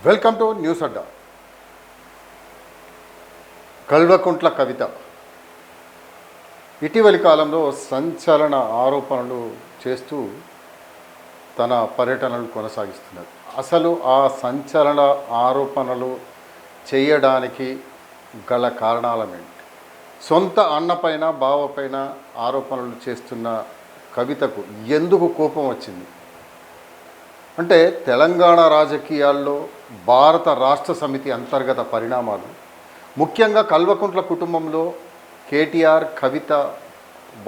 Welcome to news అడ్డా. కల్వకుంట్ల కవిత ఇటీవలి కాలంలో సంచలన ఆరోపణలు చేస్తూ తన పర్యటనలు కొనసాగిస్తున్నారు. అసలు ఆ సంచలన ఆరోపణలు చేయడానికి గల కారణాలమేంటి? సొంత అన్నపైన బావపైన ఆరోపణలు చేస్తున్న కవితకు ఎందుకు కోపం వచ్చింది? అంటే తెలంగాణ రాజకీయాల్లో భారత రాష్ట్ర సమితి అంతర్గత పరిణామాలు, ముఖ్యంగా కల్వకుంట్ల కుటుంబంలో కేటీఆర్, కవిత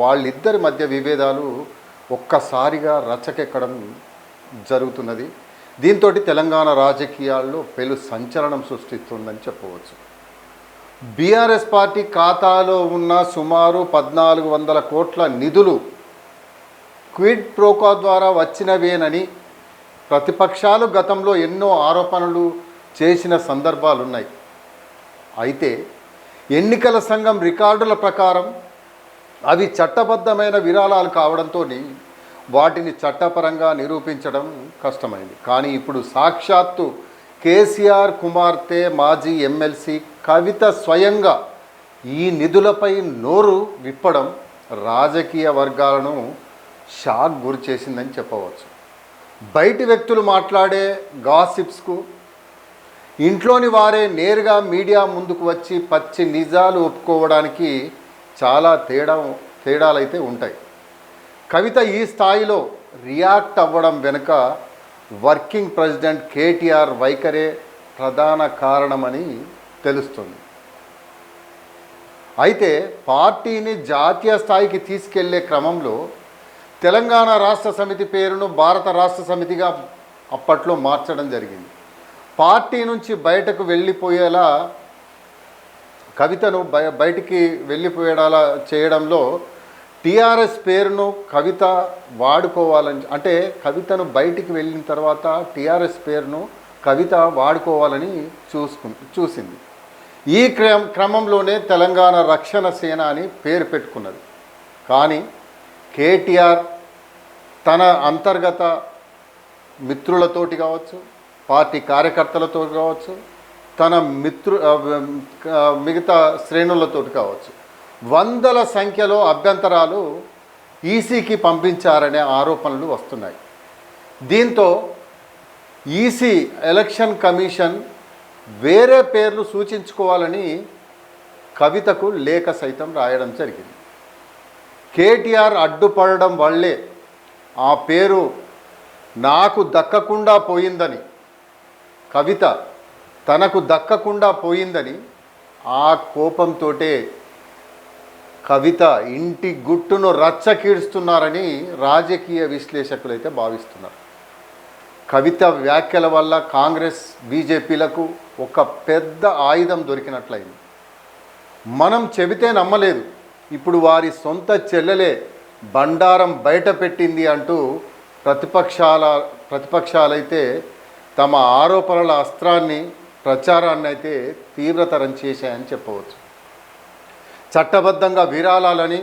వాళ్ళిద్దరి మధ్య విభేదాలు ఒక్కసారిగా రచ్చకెక్కడం జరుగుతున్నది. దీంతో తెలంగాణ రాజకీయాల్లో పెను సంచలనం సృష్టిస్తుందని చెప్పవచ్చు. బీఆర్ఎస్ పార్టీ ఖాతాలో ఉన్న సుమారు 1400 కోట్ల నిధులు క్విడ్ ప్రోకో ద్వారా వచ్చినవేనని ప్రతిపక్షాలు గతంలో ఎన్నో ఆరోపణలు చేసిన సందర్భాలు ఉన్నాయి. అయితే ఎన్నికల సంఘం రికార్డుల ప్రకారం అవి చట్టబద్ధమైన విరాళాలు కావడంతో వాటిని చట్టపరంగా నిరూపించడం కష్టమైంది. కానీ ఇప్పుడు సాక్షాత్తు కేసీఆర్ కుమార్తె మాజీ ఎమ్మెల్సీ కవిత స్వయంగా ఈ నిధులపై నోరు విప్పడం రాజకీయ వర్గాలను షాక్ గురి చేసిందని చెప్పవచ్చు. బయటి వ్యక్తులు మాట్లాడే గాసిప్స్కు ఇంట్లోని వారే నేరుగా మీడియా ముందుకు వచ్చి పచ్చి నిజాలు ఒప్పుకోవడానికి చాలా తేడాలైతే ఉంటాయి. కవిత ఈ స్థాయిలో రియాక్ట్ అవ్వడం వెనుక వర్కింగ్ ప్రెసిడెంట్ కేటీఆర్ వైఖరే ప్రధాన కారణమని తెలుస్తుంది. అయితే పార్టీని జాతీయ స్థాయికి తీసుకెళ్లే క్రమంలో తెలంగాణ రాష్ట్ర సమితి పేరును భారత రాష్ట్ర సమితిగా అప్పట్లో మార్చడం జరిగింది. పార్టీ నుంచి బయటకు వెళ్ళిపోయేలా కవితను బయటికి వెళ్ళిపోయేలా చేయడంలో టీఆర్ఎస్ పేరును కవిత వాడుకోవాలని, అంటే కవితను బయటికి వెళ్ళిన తర్వాత టీఆర్ఎస్ పేరును కవిత వాడుకోవాలని చూసింది. ఈ క్రమంలోనే తెలంగాణ రక్షణ సేన అని పేరు పెట్టుకున్నది. కానీ కేటీఆర్ తన అంతర్గత మిత్రులతోటి కావచ్చు, పార్టీ కార్యకర్తలతో కావచ్చు, తన మిగతా శ్రేణులతో కావచ్చు, వందల సంఖ్యలో అభ్యంతరాలు ఈసీకి పంపించారనే ఆరోపణలు వస్తున్నాయి. దీంతో ఈసీ ఎలక్షన్ కమిషన్ వేరే పేర్లు సూచించుకోవాలని కవితకు లేఖ సైతం రాయడం జరిగింది. కేటీఆర్ అడ్డుపడడం వల్లే ఆ పేరు నాకు దక్కకుండా పోయిందని, కవిత తనకు దక్కకుండా పోయిందని ఆ కోపంతో కవిత ఇంటి గుట్టును రచ్చకీడుస్తున్నారని రాజకీయ విశ్లేషకులు అయితే భావిస్తున్నారు. కవిత వ్యాఖ్యల వల్ల కాంగ్రెస్, బీజేపీలకు ఒక పెద్ద ఆయుధం దొరికినట్లయింది. మనం చెబితే నమ్మలేదు, ఇప్పుడు వారి సొంత చెల్లెలే బండారం బయట పెట్టింది అంటూ ప్రతిపక్షాలైతే తమ ఆరోపణల అస్త్రాన్ని, ప్రచారాన్ని అయితే తీవ్రతరం చేశాయని చెప్పవచ్చు. చట్టబద్ధంగా విరాళాలని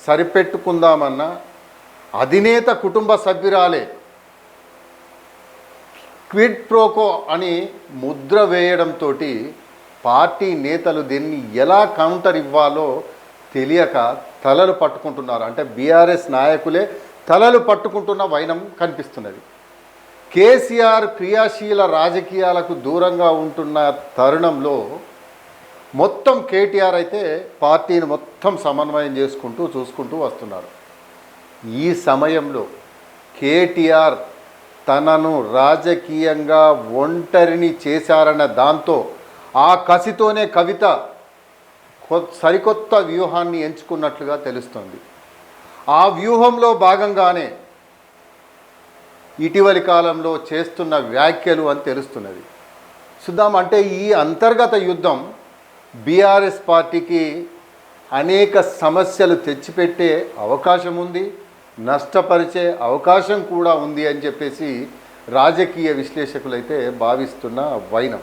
సరిపెట్టుకుందామన్న అధినేత కుటుంబ సభ్యురాలే క్విడ్ ప్రోకో అని ముద్ర వేయడంతో పార్టీ నేతలు దీన్ని ఎలా కౌంటర్ ఇవ్వాలో తెలియక తలలు పట్టుకుంటున్నారు. అంటే బీఆర్ఎస్ నాయకులే తలలు పట్టుకుంటున్న వైనం కనిపిస్తున్నది. కేసీఆర్ క్రియాశీల రాజకీయాలకు దూరంగా ఉంటున్న తరుణంలో మొత్తం కేటీఆర్ అయితే పార్టీని మొత్తం సమన్వయం చూసుకుంటూ వస్తున్నారు. ఈ సమయంలో కేటీఆర్ తనను రాజకీయంగా ఒంటరిని చేశారన్న దాంతో ఆ కసితోనే కవిత సరికొత్త వ్యూహాన్ని ఎంచుకున్నట్లుగా తెలుస్తుంది. ఆ వ్యూహంలో భాగంగానే ఇటీవలి కాలంలో చేస్తున్న వ్యాఖ్యలు అని తెలుస్తున్నది. చూద్దాం. అంటే ఈ అంతర్గత యుద్ధం బీఆర్ఎస్ పార్టీకి అనేక సమస్యలు తెచ్చిపెట్టే అవకాశం ఉంది, నష్టపరిచే అవకాశం కూడా ఉంది అని చెప్పేసి రాజకీయ విశ్లేషకులైతే భావిస్తున్న వైనం.